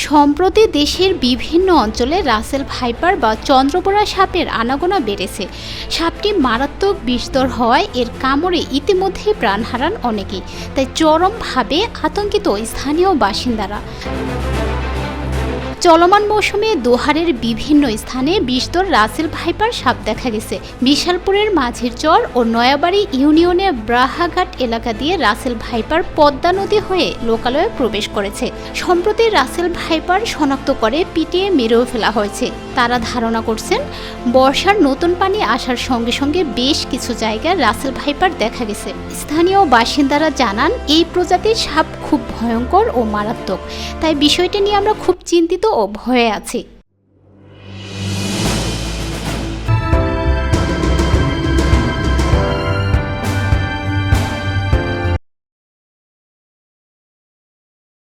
সম্প্রতি দেশের বিভিন্ন অঞ্চলে রাসেল ভাইপার বা চন্দ্রবোরা সাপের আনাগোনা বেড়েছে। সাপটি মারাত্মক বিষধর হওয়ায় এর কামড়ে ইতিমধ্যেই প্রাণ হারান অনেকেই, তাই চরমভাবে আতঙ্কিত স্থানীয় বাসিন্দারা। চলমান মৌসুমে দোহারের বিভিন্ন স্থানে বিষধর রাসেল ভাইপার সাপ দেখা গেছে। বিশালপুরের মাঝির চর ও নয়াবাড়ি ইউনিয়নের ব্রাহাঘাট এলাকা দিয়ে রাসেল ভাইপার পদ্মা নদী হয়ে লোকালয়ে প্রবেশ করেছে। সম্প্রতি রাসেল ভাইপার শনাক্ত করে পিটিয়ে মেরেও ফেলা হয়েছে। তারা ধারণা করছেন, বর্ষার নতুন পানি আসার সঙ্গে সঙ্গে বেশ কিছু জায়গায় রাসেল ভাইপার দেখা গেছে। স্থানীয় বাসিন্দারা জানান, এই প্রজাতির সাপ খুব ভয়ঙ্কর ও মারাত্মক, তাই বিষয়টি নিয়ে আমরা খুব চিন্তিত ও ভয়ে আছি।